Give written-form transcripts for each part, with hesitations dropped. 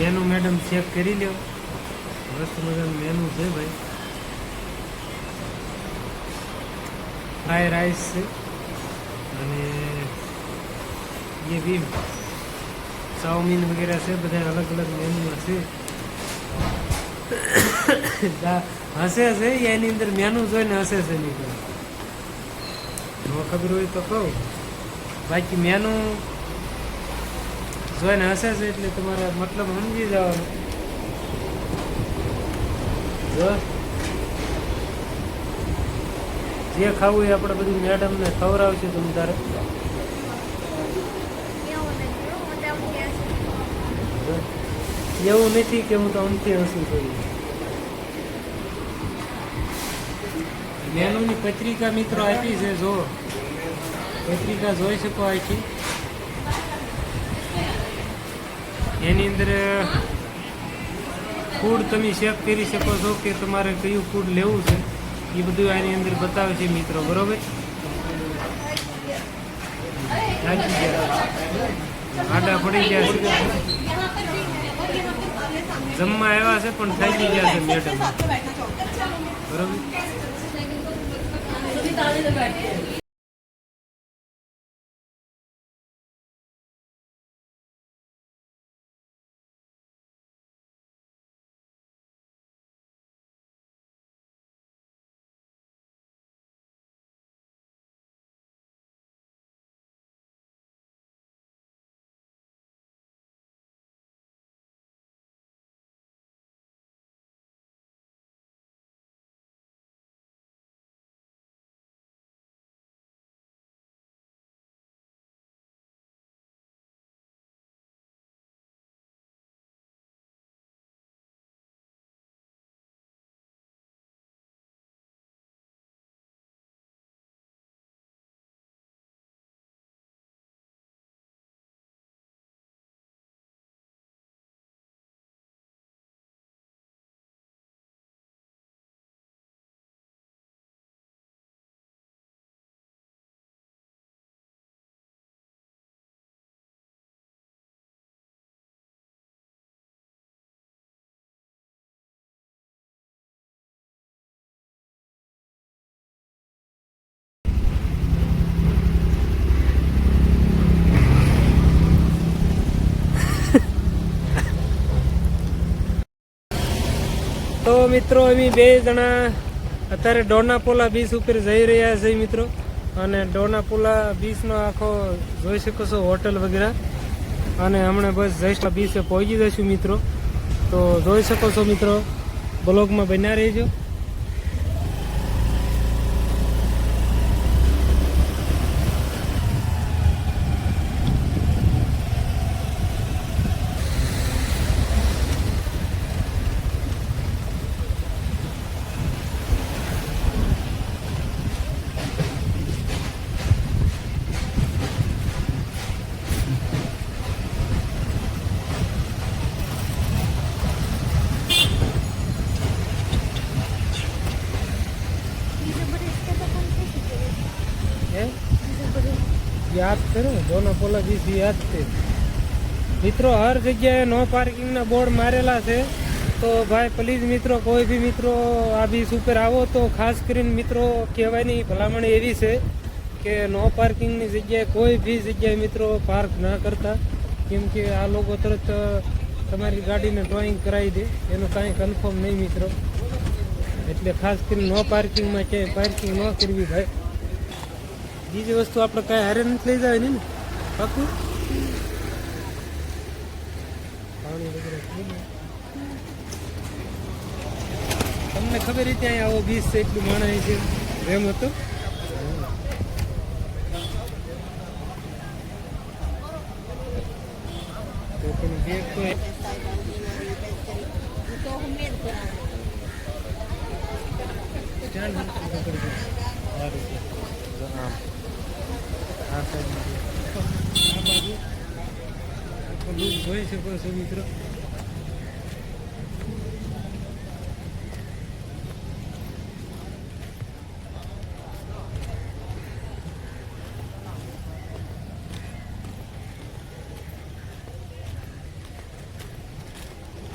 Menu madam check કરી લ્યો. મસ્ત મજાનું મેનુ છે ભાઈ. ફ્રાય રાઈસ છે અને ये भी चाउमीन वगैरह से બધા અલગ અલગ મેનુમાં છે. હશે છે એની અંદર મેનુ જોઈને હશે છે નહીં ન ખબર હોય તો કહું. બાકી મેનુ જોઈને હશે છે એટલે તમારે મતલબ સમજી જવાનું. જો જે ખાવું એ આપણે બધું મેડમને ખવડાવશે તમે તારે. એવું નથી કે હું તો અમથી હસું છું. મેનુની પત્રિકા મિત્રો આપી છે. જો પત્રિકા જોઈ શકો આખી. એની અંદર ફૂડ તમે ચેક કરી શકો છો કે તમારે કયું ફૂડ લેવું છે એ બધું આની અંદર બતાવે છે મિત્રો. બરોબર. આડા પડી ગયા છે. જમવા આવ્યા છે પણ થાકી ગયા છે મેડમ. બરોબર. તો મિત્રો અમે બે જણા અત્યારે ડોનાપોલા બીચ ઉપર જઈ રહ્યા છે મિત્રો. અને ડોનાપોલા બીચનો આખો જોઈ શકો છો હોટલ વગેરે. અને હમણાં બસ જસ્ટ બીચે પહોંચી જઈશું મિત્રો. તો જોઈ શકો છો મિત્રો. બ્લોગમાં બન્યા રહેજો. યાદ કરો ડોનાપોલા બીચ યાદ છે મિત્રો. હર જગ્યાએ નો પાર્કિંગના બોર્ડ મારેલા છે. તો ભાઈ પ્લીઝ મિત્રો કોઈ બી મિત્રો આ બીચ ઉપર આવો તો ખાસ કરીને મિત્રો કહેવાની ભલામણ એવી છે કે નો પાર્કિંગની જગ્યાએ કોઈ બી જગ્યાએ મિત્રો પાર્ક ના કરતા. કેમ કે આ લોકો તરત તમારી ગાડીને ડ્રોઈંગ કરાવી દે. એનું કાંઈ કન્ફર્મ નહીં મિત્રો. એટલે ખાસ કરીને નો પાર્કિંગમાં ક્યાંય પાર્કિંગ ન કરવી ભાઈ. બીજી વસ્તુ આપણે કાંઈ હારે નથી લઈ જાય ને પાકું. તમને ખબર હતી અહીંયા આવો બીચ છે એટલું માણસ છે એમ હતો. જોઈ શકો છો મિત્રો.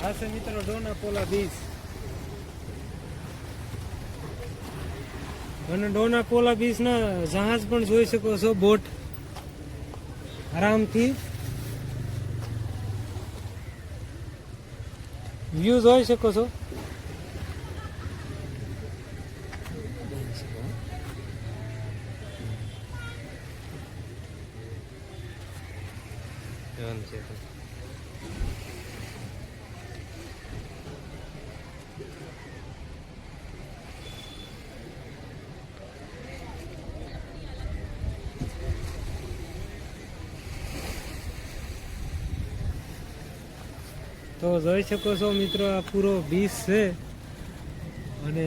આ છે મિત્રો ડોનાપોલા બીચ અને ડોનાપોલા બીચ ના જહાજ પણ જોઈ શકો છો, બોટ આરામથી વ્યૂ જોઈ શકો છો. તો જોઈ શકો છો મિત્રો, આ પૂરો બીચ છે અને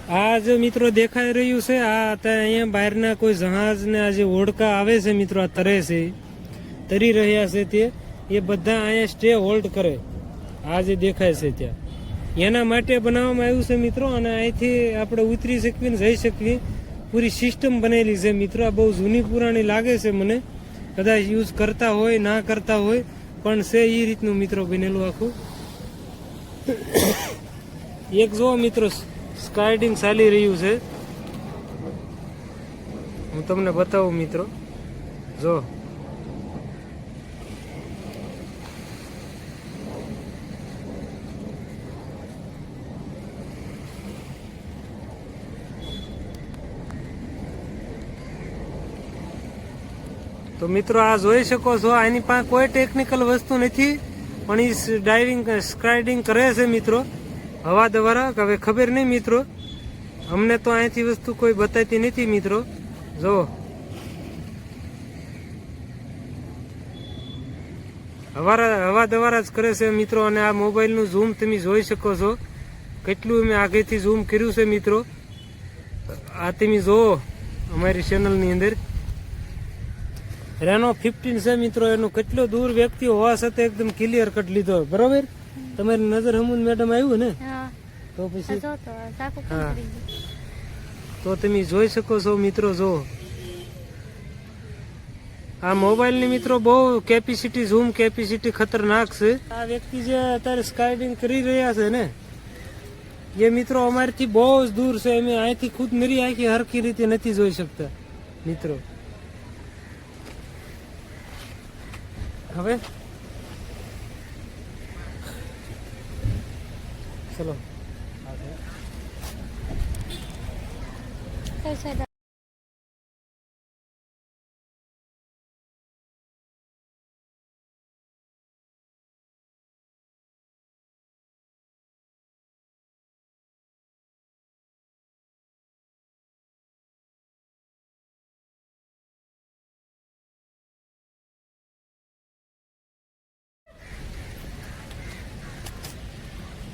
આ જે મિત્રો દેખાઈ રહ્યું છે આ અત્યારે અહીંયા બહારના કોઈ જહાજ ને આ જે ઓળકા આવે છે મિત્રો, આ તરે છે, તરી રહ્યા છે તે, એ બધા અહીંયા સ્ટે હોલ્ડ કરે. આ જે દેખાય છે ત્યાં એના માટે બનાવવામાં આવ્યું છે મિત્રો. અને અહીંથી આપણે ઉતરી શકીએ ને જઈ શકીએ, પૂરી સિસ્ટમ બનેલી છે મિત્રો. આ બહુ જૂની પુરાણી લાગે છે મને, કદાચ યુઝ કરતા હોય ના કરતા હોય, પણ છે એ રીતનું મિત્રો બનેલું આખું. એક જો મિત્રો સ્કાયડિંગ ચાલી રહ્યું છે, હું તમને બતાવું મિત્રો. જો તો મિત્રો આ જોઈ શકો છો, આની પાસે કોઈ ટેકનિકલ વસ્તુ નથી, પણ એ ડાઇવિંગ સ્કાઇડિંગ કરે છે મિત્રો હવા દ્વારા. હવે ખબર નહીં મિત્રો, અમને તો અહીંથી વસ્તુ કોઈ બતાવતી નથી મિત્રો. જો હવા દ્વારા જ કરે છે મિત્રો. અને આ મોબાઈલનું ઝૂમ તમે જોઈ શકો છો, કેટલું મેં આગળથી ઝૂમ કર્યું છે મિત્રો. આ તમે જુઓ અમારી ચેનલની અંદર. રેનો 15 છે મિત્રો, એનું કેટલો દૂર વ્યક્તિ હોવા છતાં એકદમ ક્લિયર કટ લીધો. બરોબર, તમારી નજર હમું મેડમ આવ્યું ને, તો પછી હા, તો તમે જોઈ શકો છો મિત્રો. જો આ મોબાઈલની મિત્રો બહુ કેપેસિટી, ઝૂમ કેપેસિટી ખતરનાક છે. આ વ્યક્તિ જે અત્યારે સ્કાઇડિંગ કરી રહ્યા છે ને, એ મિત્રો અમારીથી બહુ જ દૂર છે. અમે અહીંથી ખુદ નરી આંખી હરખી રીતે નથી જોઈ શકતા મિત્રો. હવે ચલો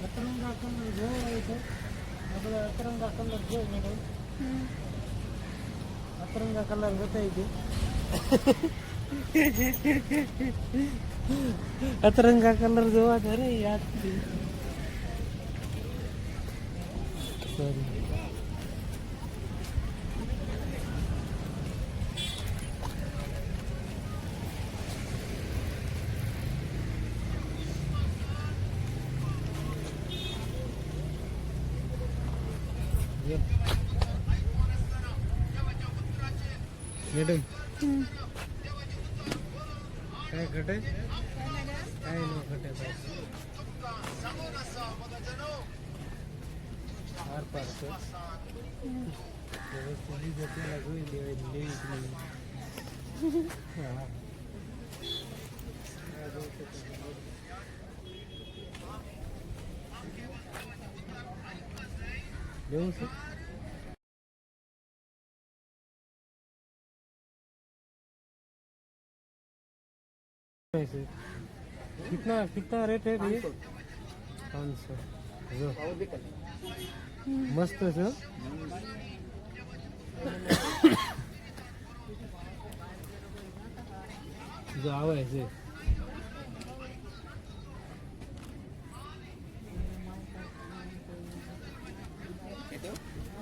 અતરંગા કલર જોવાય છે. આપણે અતરંગા કલર જોઈ મેડમ, અતરંગા કલર બતાવી દે. અતરંગા કલર જોવા ધરે યાદ સોરી. મેડમ કઈ ઘટે, કઈ ન ઘટે, આર પાર છે વસ્તુ લીધે પેલા જોઈ લેવાય, લેવી જ નહીં. હા લેવું છે. कितना कितना रेट है ये? 500. जो मस्त है जो आवे છે.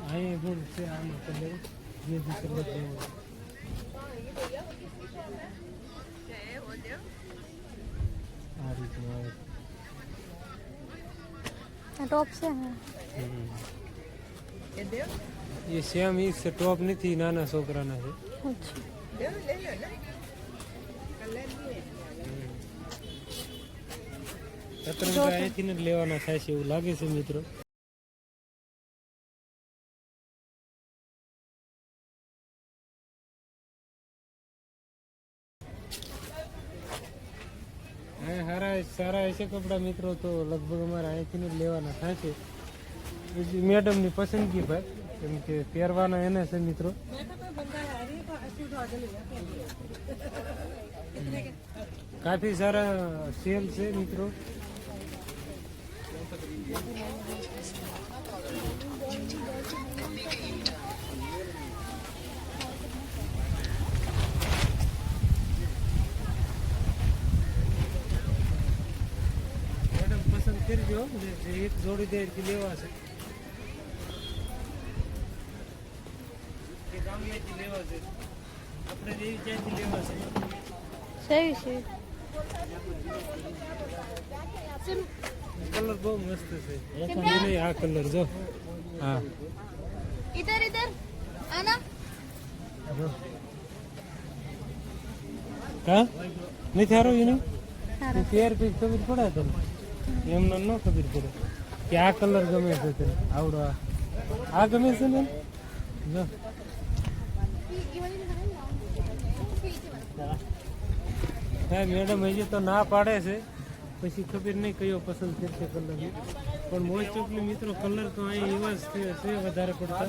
અહીં પણ છે આમાં કલર, જે કલર લેવો આ રીતનું આવે. ટોપ છે ને એ સેમ ઈ છે, ટોપ નથી, નાના છોકરાના છે. સતરંગા અહીંથી જ લેવાના થાય છે એવું લાગે છે મિત્રો. સારા હશે કપડા મિત્રો, તો લગભગ અમારે અહીંથી જ લેવાના થાય છે. મેડમની પસંદગી ભાઈ, કેમ કે પહેરવાના એને છે મિત્રો. કાફી સારા સેલ છે મિત્રો. મેડમ પસંદ કરજો, જે એક જોડી દે લેવા છે, એ ગામમાંથી લેવા છે, આપણે જેવી ક્યાંથી લેવા છે. સહી છે. કલર બહુ મસ્ત છે. નહીં આ કલર જો, હા इधर इधर आना કા નહીં થારો એને પેર પી ખબર પડે તને, એમને ન ખબર પડે કે આ કલર ગમે છે તને. આવડો આ ગમે છે ને જો. હા મેડમ હજી તો ના પાડે છે, પછી ખબર નહીં કયો પસંદ કરશે કલર. પણ મોસ્ટ ઓફલી મિત્રો કલર તો અહીં એવા જ છે વધારે પડતા.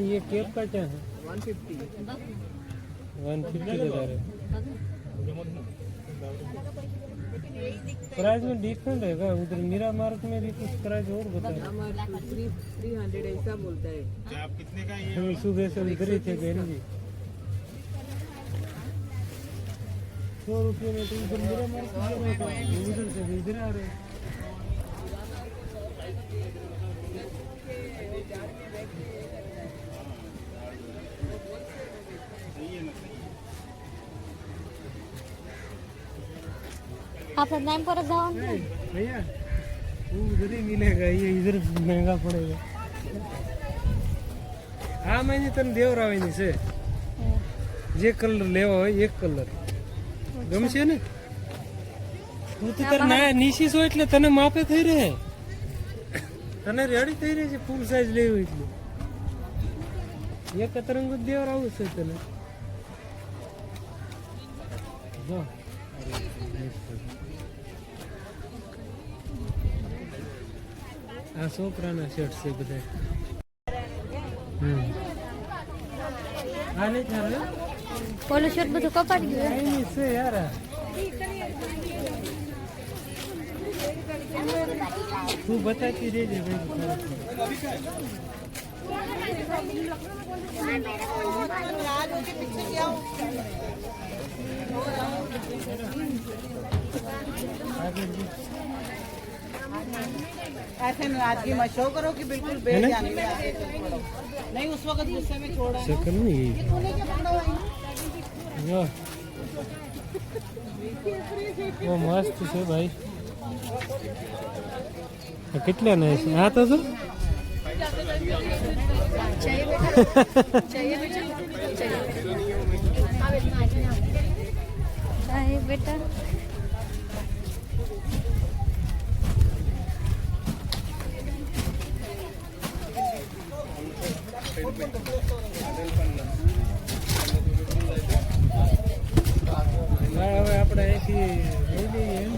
ये केप का क्या है? 150 बता रहे. प्राइस में डिफरेंट है क्या? उधर मीरा मार्ग में भी कुछ प्राइस और बता रहे. 300 ऐसा बोलता है. आप कितने का ये हम सुबह से उधर ही थे बहन जी. 100 रुपये में तो उधर मीरा मार्ग उधर से इधर आ रहे. आपका नाम पर जाओ. भैया वो उधर ही मिलेगा, ये इधर महंगा पड़ेगा. हाँ मैंने तन देवरावनी से જે કલર લેવો હોય એક કલર ગમશે ને. હું તો તાર ના નીશી છો એટલે તને માપે થઈ રહે, તને રેડી થઈ રહે છે ફૂલ સાઈઝ લેવું એટલે એક તરંગ દેવરાવું છે તને. જો આ છોકરાના શર્ટ છે બધા. આ નહીં થાય ઓલો શર્ટ બધું કપાડી ગયું. નહીં છે યાર. તું બતાતી રહેજે ऐसे में आदमी मत शो करो कि बिल्कुल बेजानी में आगे चल पड़ो. नहीं उस वक्त गुस्से में छोड़ा. सकल नहीं जो वो मस्त છે ભાઈ. કેટલા ના છે આ તો શું बेटा હવે આપણે અહીંથી લઈ લઈએ એમ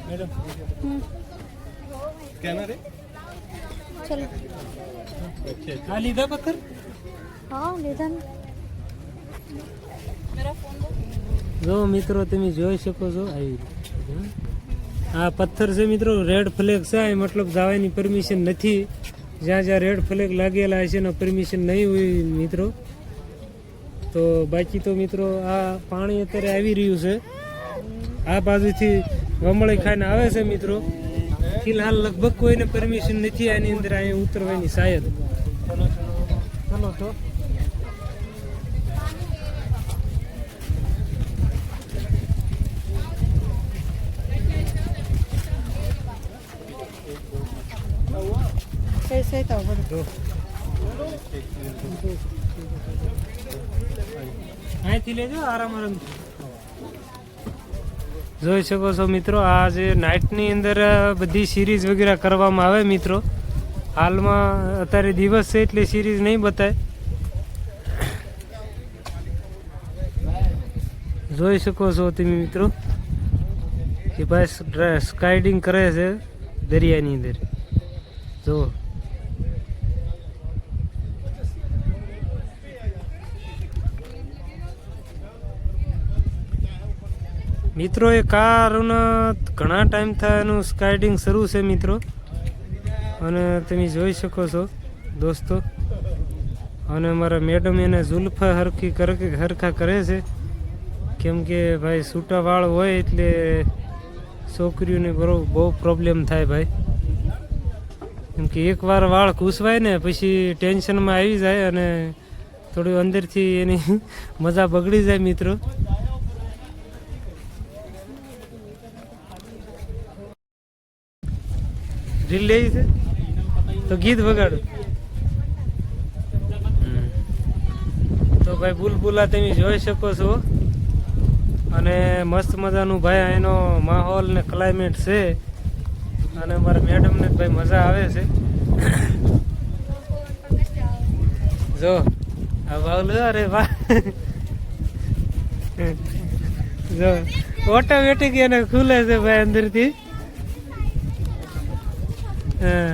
मैडम स्कैनर है चलो हाँ लीधा पत्थर हाँ લીધા ને જો મિત્રો તમે જોઈ શકો છો આવી રીતે. આ પથ્થર છે મિત્રો, રેડ ફ્લેગ છે આ મતલબ જવાની પરમિશન નથી. જ્યાં જ્યાં રેડ ફ્લેગ લાગેલા હશે એનો પરમિશન નહીં હોય મિત્રો. તો બાકી તો મિત્રો આ પાણી અત્યારે આવી રહ્યું છે, આ બાજુથી વમળી ખાઈને આવે છે મિત્રો. ફિલહાલ લગભગ કોઈને પરમિશન નથી આની અંદર અહીંયા ઉતરવાની શાયદ. ચલો તો कैसे था वो જો અહીંથી લેજો આરામ આરામથી. જોઈ શકો છો મિત્રો, આ જે નાઇટની અંદર બધી સિરીઝ વગેરે કરવામાં આવે મિત્રો. હાલમાં અત્યારે દિવસ છે એટલે સિરીઝ નહીં બતાય. જોઈ શકો છો તમે મિત્રો કે ભાઈ સ્કાઇડિંગ કરે છે દરિયાની અંદર. જો મિત્રો એ કારના ઘણા ટાઈમ થાય એનું સ્કાઇડિંગ શરૂ છે મિત્રો. અને તમે જોઈ શકો છો દોસ્તો. અને અમારા મેડમ એને ઝુલ્ફા હરખા કરે છે, કેમ કે ભાઈ છૂટા વાળ હોય એટલે છોકરીઓને બહુ પ્રોબ્લેમ થાય ભાઈ. કેમ કે એકવાર વાળ ઘૂસવાય ને પછી ટેન્શનમાં આવી જાય અને થોડું અંદરથી એની મજા બગડી જાય મિત્રો. રીલ લેવી છે તો ગીત વગાડો. તો ભાઈ બુલબુલા તમે જોઈ શકો છો. અને મસ્ત મજાનું ભાઈ એનો માહોલ ને ક્લાઇમેટ છે. અને અમારા મેડમને ભાઈ મજા આવે છે. જો આ બાવલું, અરે વાહ, જો ઓટોમેટિક એને ખુલે છે ભાઈ અંદરથી. હા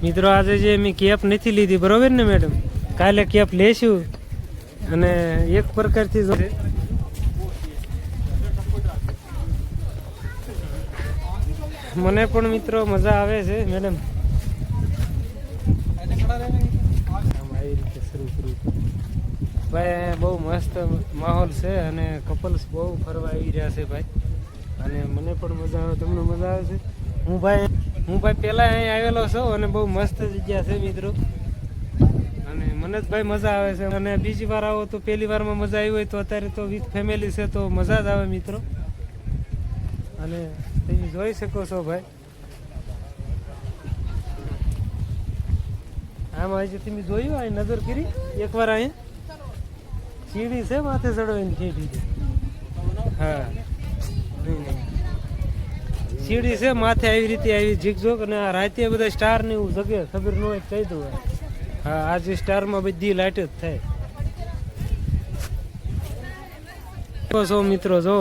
મિત્રો, આજે જે મેં કેપ નથી લીધી બરોબર ને મેડમ, કાલે કેપ લેશું. અને એક પ્રકારથી જો મને પણ મિત્રો મજા આવે છે મેડમ. આવી રીતે શરૂ કર્યું ભાઈ. બહુ મસ્ત માહોલ છે અને કપલ્સ બહુ ફરવા આવી રહ્યા છે ભાઈ. અને મને પણ મજા આવે, તમને મજા આવે છે. હું ભાઈ પહેલાં અહીં આવેલો છું અને બહુ મસ્ત જગ્યા છે મિત્રો. અને મને જ ભાઈ મજા આવે છે. અને બીજી વાર આવો તો પહેલી વારમાં મજા આવી હોય તો અત્યારે તો વિથ ફેમિલી છે તો મજા જ આવે મિત્રો. અને તમે જોઈ શકો છો ભાઈ, આમાં હજી તમે જોયું અહીં નજર કરી એકવાર. અહીંયા સીડી છે માથે ચડવાની ખેડી. હા નહીં સીડી છે માથે આવી રીતે આવી ઝીકઝોક. અને આ રાતે બધા સ્ટાર ને એવું જગે ખબર ન હોય કહી દઉં. હા આજે સ્ટારમાં બધી લાઇટ જ થાય. છો મિત્રો જો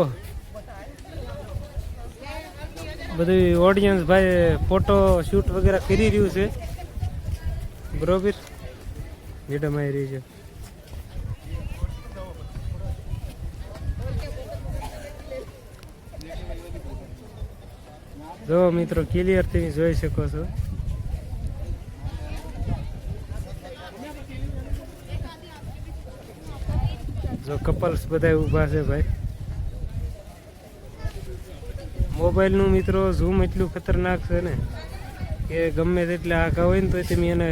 બધું ઓડિયન્સ ભાઈ ફોટો શૂટ વગેરે કરી રહ્યું છે બરોબર. મેડમ આવી રહી છે. જો મિત્રો ક્લિયર તમે જોઈ શકો છો. જો કપલ્સ બધા ઊભા છે ભાઈ. મોબાઈલનું મિત્રો ઝૂમ એટલું ખતરનાક છે ને કે ગમે તેટલે આગા હોય ને તો તમે એને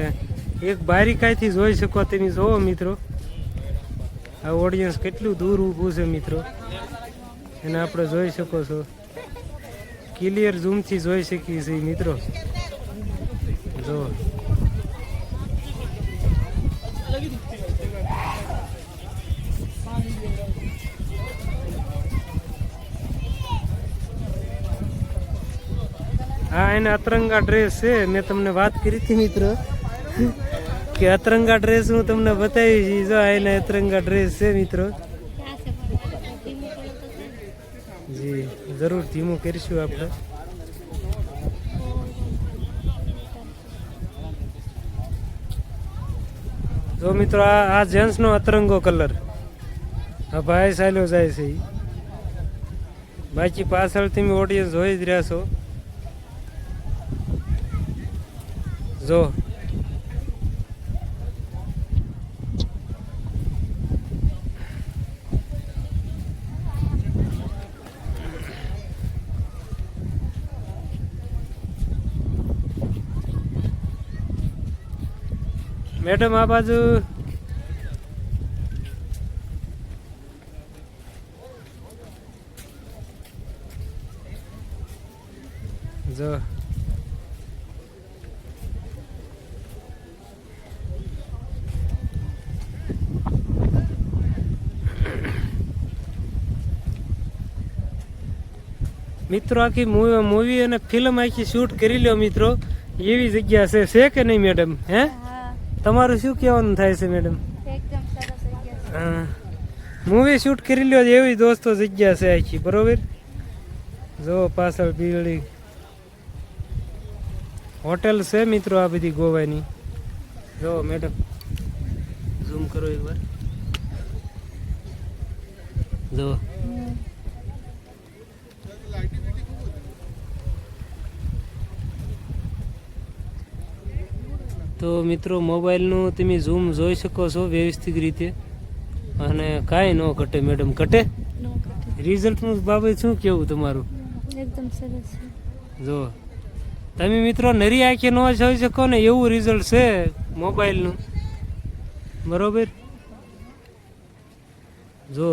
એક બારીકાઈથી જોઈ શકો. તમે જોવો મિત્રો આ ઓડિયન્સ કેટલું દૂર ઊભું છે મિત્રો, એને આપણે જોઈ શકો છો ક્લિયર ઝૂમથી જોઈ શકીએ છીએ મિત્રો. જો હા એને અતરંગા ડ્રેસ છે. મેં તમને વાત કરી હતી મિત્રો કે અતરંગા ડ્રેસ હું તમને બતાવી છે. જો એને અતરંગા ડ્રેસ છે મિત્રો. જી જરૂર ધીમું કરીશું આપણે. જો મિત્રો આ જેન્ટ્સનો અતરંગો કલર. આ ભાઈ ચાલ્યો જાય છે ઈ. બાકી પાછળ તમે ઓડિયન્સ જોઈ જ રહ્યા છો. જો મેડમ આ બાજુ જો મિત્રો આખી મૂવી અને ફિલ્મ આખી શૂટ કરી લ્યો મિત્રો. એવી જગ્યા છે કે નહીં મેડમ? હે તમારું શું કહેવાનું થાય છે મેડમ? એકદમ સરસ જગ્યા છે. હા મૂવી શૂટ કરી લ્યો એવી દોસ્તો જગ્યા છે આખી. બરોબર. જો પાછળ બિલ્ડિંગ હોટેલ છે મિત્રો આ બધી ગોવાની. જો મેડમ ઝૂમ કરો એકવાર. જો તો મિત્રો મોબાઈલનું તમે ઝૂમ જોઈ શકો છો વ્યવસ્થિત રીતે અને કાંઈ ન ઘટે મેડમ. ઘટે રિઝલ્ટનું બાબત શું કેવું તમારું? એકદમ સરસ છે. જો તમે મિત્રો નરી આંખે ન જોઈ શકો ને એવું રિઝલ્ટ છે મોબાઈલનું. બરોબર. જો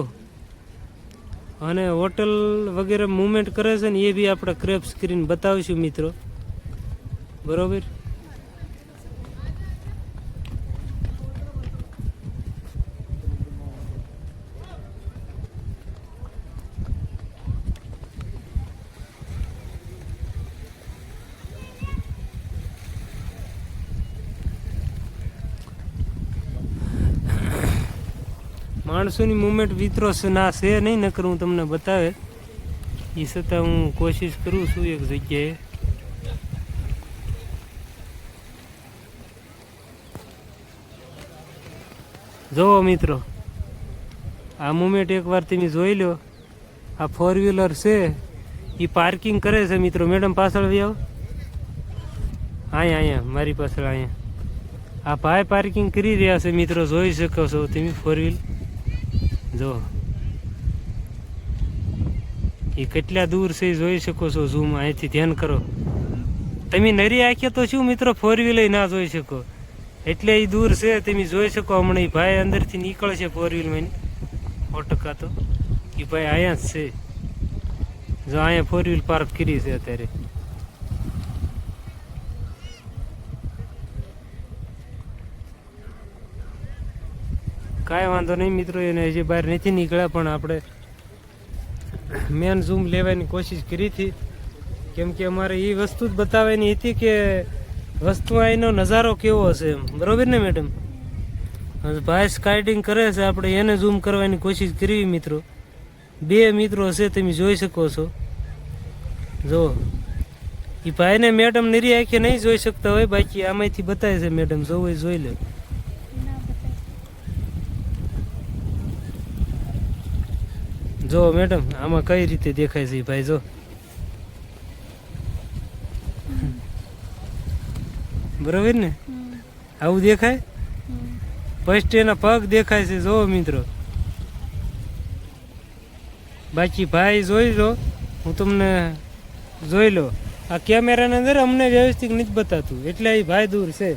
અને હોટલ વગેરે મૂવમેન્ટ કરે છે ને એ બી આપણે ક્રેપ સ્ક્રીન બતાવીશું મિત્રો. બરોબર. માણસોની મુવમેન્ટ મિત્રો ના છે નહીં, નકર હું તમને બતાવે. એ છતાં હું કોશિશ કરું છું એક જગ્યાએ. જુઓ મિત્રો આ મુવમેન્ટ એકવાર તમે જોઈ લો. આ 4 વ્હીલર છે એ પાર્કિંગ કરે છે મિત્રો. મેડમ પાછળ આવી આવો. અહીંયા મારી પાછળ અહીંયા આ ભાઈ પાર્કિંગ કરી રહ્યા છે મિત્રો. જોઈ શકો છો તમે 4 વ્હીલ. જો એ કેટલા દૂર છે એ જોઈ શકો છો. ઝૂમ અહીંથી ધ્યાન કરો તમે. નરી આંખે તો શું મિત્રો 4 વ્હીલર ના જોઈ શકો, એટલે એ દૂર છે તમે જોઈ શકો. હમણાં એ ભાઈ અંદરથી નીકળશે 4 વ્હીલમાં 100% તો એ ભાઈ અહીંયા જ છે. જો અહીંયા 4 વ્હીલ પાર્ક કરી છે અત્યારે. કાંઈ વાંધો નહીં મિત્રો, એને હજી બહાર નથી નીકળ્યા, પણ આપણે મેન ઝૂમ લેવાની કોશિશ કરી હતી. કેમ કે અમારે એ વસ્તુ જ બતાવવાની હતી કે વસ્તુ અહીંનો નજારો કેવો હશે એમ. બરોબર ને મેડમ? ભાઈ સ્કાઇડિંગ કરે છે, આપણે એને ઝૂમ કરવાની કોશિશ કરી મિત્રો. 2 મિત્રો છે તમે જોઈ શકો છો. જો એ ભાઈને મેડમ નરી આંખે નહીં જોઈ શકતા હોય, બાકી આમાંથી બતાવે છે મેડમ. જોવું જોઈ લે. જો મેડમ આમાં કઈ રીતે દેખાય છે ભાઈ. જો બરોબર ને? આવું દેખાય. ફર્સ્ટ એના પગ દેખાય છે. જો મિત્રો બાકી ભાઈ જોઈ લો. હું તમને જોઈ લો. આ કેમેરાની અંદર અમને વ્યવસ્થિત નથી બતાતું, એટલે એ ભાઈ દૂર છે.